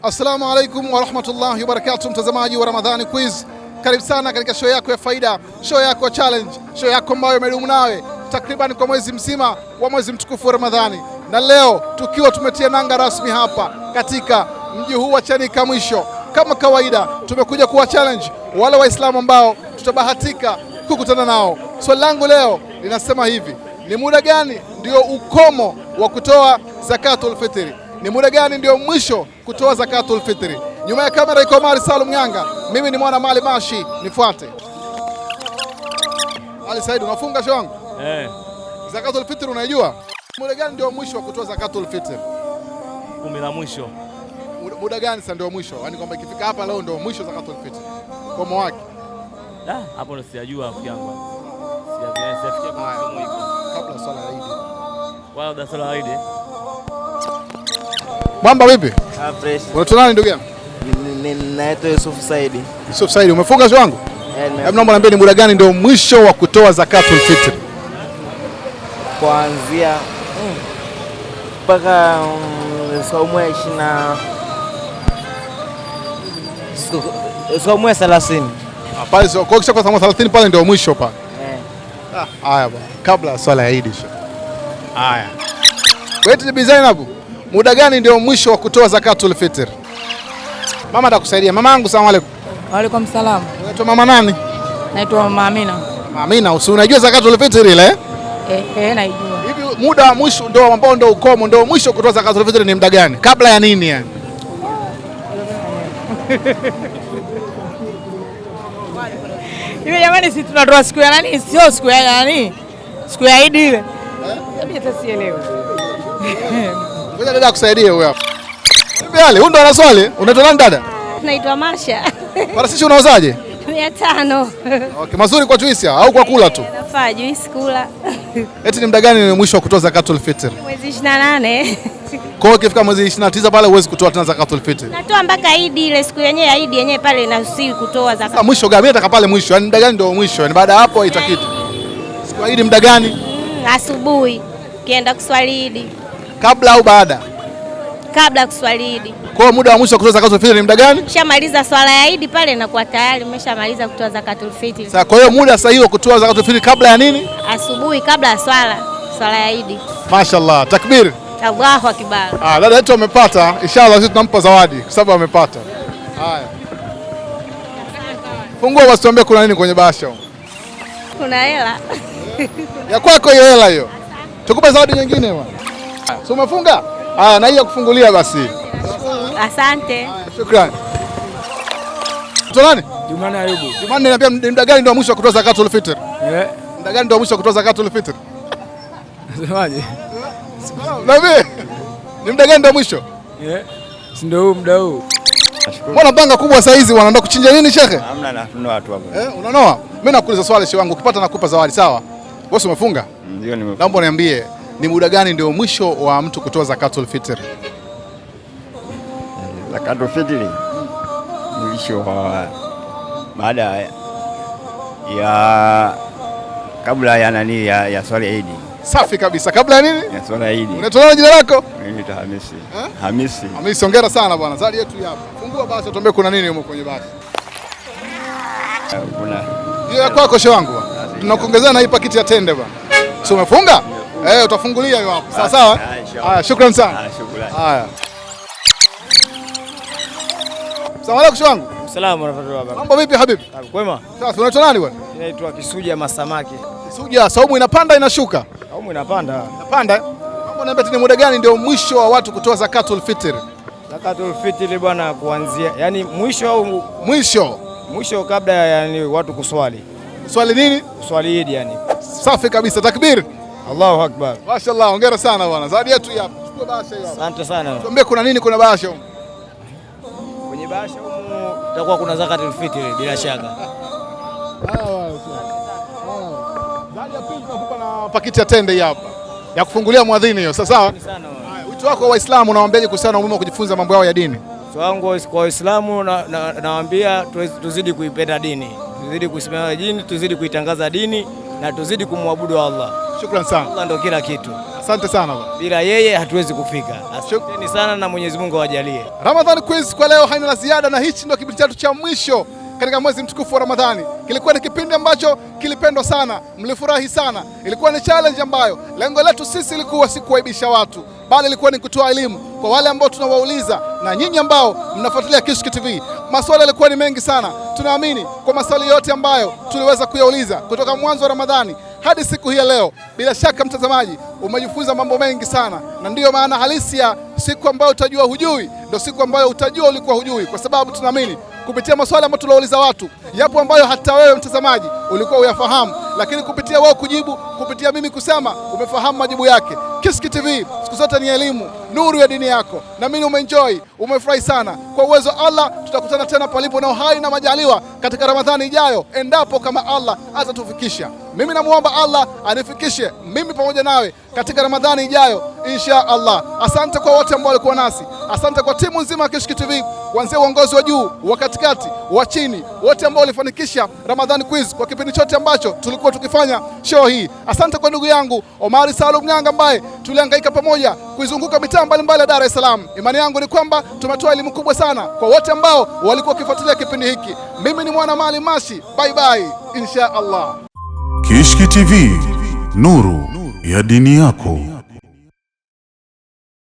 Assalamu alaikum wa rahmatullahi wa barakatuh, mtazamaji wa Ramadhani Quiz. Karibu sana katika show yako ya faida, show yako ya challenge, show yako ambayo imedumu nawe takriban kwa mwezi mzima wa mwezi mtukufu wa Ramadhani. Na leo tukiwa tumetia nanga rasmi hapa katika mji huu wa Chanika mwisho. Kama kawaida tumekuja kuwa challenge wale Waislamu ambao tutabahatika kukutana nao. Swali langu leo linasema hivi: ni muda gani ndio ukomo wa kutoa zakatul fitri? Ni muda gani ndio mwisho kutoa zakatul fitri? Nyuma ya kamera iko Omar Salum Nyanga, mimi ni mwana Mali Mashi, nifuate. Ali Said, unafunga show wangu? Zakatul fitri unaijua? Muda gani ndio mwisho wa kutoa zakatul fitri? 10 la mwisho. Muda gani sasa ndio mwisho? Yaani kwamba ikifika hapa leo ndio mwisho zakatul fitri. Ukomo wake? Hapo ndo sijajua rafiki yangu. Sijafikia kwa somo hiko. Kabla swala ya Eid. Wala da swala ya Eid. Mambo vipi? Fresh. Unaitwa nani ndugu yangu? Naitwa Yusuf Said. Yusuf Said, umefunga show wangu? Hebu naomba niambie ni muda gani ndio mwisho wa kutoa zakatul fitri? Kuanzia mpaka saumu ya 30. Pale sio kwa kisha kwa saumu 30 pale ndio mwisho pale. Haya bwana, kabla swala ya Eid. Haya. Wewe Bi Zainabu, muda gani ndio mwisho wa kutoa zakatul fitr? Mama atakusaidia. Mama yangu, asalamu alaykum. Wa alaykum salaam. Unaitwa mama nani? Naitwa Mama Amina. Mama Amina, unajua zakatul fitr ile? Naijua. Hivi muda wa mwisho ndio ambao ndio ukomo ndio mwisho kutoa zakatul fitr ni muda gani? Kabla ya nini yani? Hivi jamani, sisi tunatoa siku ya nani? Sio siku ya nani? Siku ya Eid ile. Mimi hata sielewi. Ngoja dada akusaidie huyo hapa. Vipi hali? Huyu ndo ana swali. Unaitwa nani dada? Naitwa Marsha. Parachichi unauzaje? 500. Okay, mazuri kwa juisi au kwa kula tu? Nafaa juisi kula. Eti ni muda gani ni mwisho wa kutoa zakatul fitr? Mwezi 28. Kwa hiyo ikifika mwezi 29 pale huwezi kutoa tena zakatul fitr. Natoa mpaka Eid ile siku yenyewe ya Eid yenyewe pale inaruhusiwa kutoa zakat. Sasa mwisho gani? Mimi nataka pale mwisho. Yaani muda gani ndio mwisho? Yaani baada hapo haitakiti. Siku ya Eid muda gani? Asubuhi. Kienda kuswali Eid. Kabla au baada? Kabla kuswali Eid. Kwa hiyo muda wa mwisho wa kutoa zakatul fitr ni muda gani? Shamaliza swala ya Eid pale na kwa tayari umeshamaliza kutoa zakatul fitr. Sasa kwa hiyo muda sahihi wa kutoa zakatul fitr kabla ya nini? Asubuhi kabla ya swala ya Eid. Mashaallah, takbir. Allahu akbar. Dada yetu amepata, inshallah sisi tunampa zawadi kwa sababu amepata. Haya. Fungua basi tuambie kuna nini kwenye bahasha. Kuna hela. Ya kwako hiyo hela hiyo. Tukupe zawadi nyingine bwana. So umefunga? Haya, na hiyo kufungulia basi. Asante. Shukrani. Mtu nani? Jumani Ayubu. Jumani, niambia muda gani ndio mwisho wa kutoa zakatul fitr? Muda gani ndio mwisho wa kutoa zakatul fitr? Nasemaje? Nabii. Ni muda gani ndio mwisho? Si ndio huu muda huu. Mbona banga kubwa saa hizi wanaenda kuchinja nini shekhe? Hamna nafuna watu hapo. Unanoa? Mimi nakuuliza swali shehe wangu, ukipata nakupa zawadi, sawa? Wewe umefunga? Ndio nimefunga. Naomba niambie ni muda gani ndio mwisho wa mtu kutoa zakatul fitr? Zakatul fitri mwisho wa baada ya kabla ya nani ya swala ya Eid. Safi kabisa. Kabla ya nini? Ya swala ya Eid. Unaitwa nani jina lako? Mimi ni Hamisi. Hamisi. Hamisi, hongera sana bwana. Zawadi yetu hapa. Fungua basi tuambie kuna nini huko kwenye basi. Kuna hiyo ya kwako shehe wangu bwana. Tunakuongezea na hii pakiti ya tende bwana. Sio umefunga? Utafungulia hiyo hapo. Sawa sawa? Haya, shukrani sana. Shukrani. Haya. Asalamu alaykum shehe wangu. Salamu alaykum. Mambo vipi habibi? Kwema? Sasa unaitwa nani bwana? Naitwa Kisuja Masamaki. Kisuja, saumu inapanda inashuka? Saumu inapanda. Inapanda? Mambo niambie ni muda gani ndio mwisho wa watu kutoa zakatul fitr? Zakatul fitri bwana kuanzia, yani mwisho au mwisho kabla yani watu kuswali. Swali nini? Kuswali Eid yani. Safi kabisa, takbir. Allahu akbar. Mashaallah, hongera sana bwana. Zawadi yetu hapa. Chukua bahasha hiyo hapa. Asante sana. Tuambie kuna nini kuna bahasha huko? Kwenye bahasha huko itakuwa kuna zakatul fitri bila shaka. Zawadi ya pili tunakupa na pakiti ya tende hii hapa. Ya kufungulia mwadhini hiyo. Sawa sawa? Wito wako wa Waislamu unawaambiaje kuhusiana na umuhimu wa kujifunza mambo yao ya dini? Wangu kwa Waislamu nawaambia tuzidi kuipenda dini. Tuzidi kuisimamia dini, tuzidi kuitangaza dini na tuzidi kumwabudu Allah. Shukrani sana. Allah ndio kila kitu. Asante sana. Bila yeye hatuwezi kufika. Asanteni sana na Mwenyezi Mungu awajalie. Ramadhani Quiz kwa leo haina la ziada, na hichi ndio kipindi chetu cha mwisho katika mwezi mtukufu wa Ramadhani. Kilikuwa ni kipindi ambacho kilipendwa sana, mlifurahi sana. Ilikuwa ni challenge ambayo lengo letu sisi ilikuwa si kuaibisha watu, bali ilikuwa ni kutoa elimu kwa wale ambao tunawauliza na nyinyi ambao mnafuatilia Kishki TV. Maswali yalikuwa ni mengi sana. Tunaamini kwa maswali yote ambayo tuliweza kuyauliza kutoka mwanzo wa Ramadhani hadi siku hii ya leo, bila shaka mtazamaji umejifunza mambo mengi sana, na ndiyo maana halisi ya siku ambayo utajua hujui ndio siku ambayo utajua ulikuwa hujui, kwa sababu tunaamini kupitia maswali ambayo tunauliza watu, yapo ambayo hata wewe mtazamaji ulikuwa uyafahamu, lakini kupitia wao kujibu, kupitia mimi kusema, umefahamu majibu yake. Kishki TV siku zote ni elimu, nuru ya dini yako. Na mimi umeenjoy, umefurahi sana. Kwa uwezo wa Allah tutakutana tena palipo na uhai na majaliwa katika Ramadhani ijayo, endapo kama Allah atatufikisha. Mimi namuomba Allah anifikishe mimi pamoja nawe katika Ramadhani ijayo insha Allah. Asante kwa wote ambao walikuwa nasi, asante kwa timu nzima ya Kishki TV, kuanzia uongozi wa juu, wa katikati, wa chini, wote ambao walifanikisha Ramadhani Quiz kwa kipindi chote ambacho tulikuwa tukifanya show hii. Asante kwa ndugu yangu Omari Salum Nyanga ambaye tulihangaika pamoja kuizunguka mitaa mbalimbali ya Dar es Salaam. Imani yangu ni kwamba tumetoa elimu kubwa sana kwa wote ambao walikuwa wakifuatilia kipindi hiki. Mimi ni Mwana Mali Mashi, bye bye insha Allah. Kishki TV, nuru ya dini yako.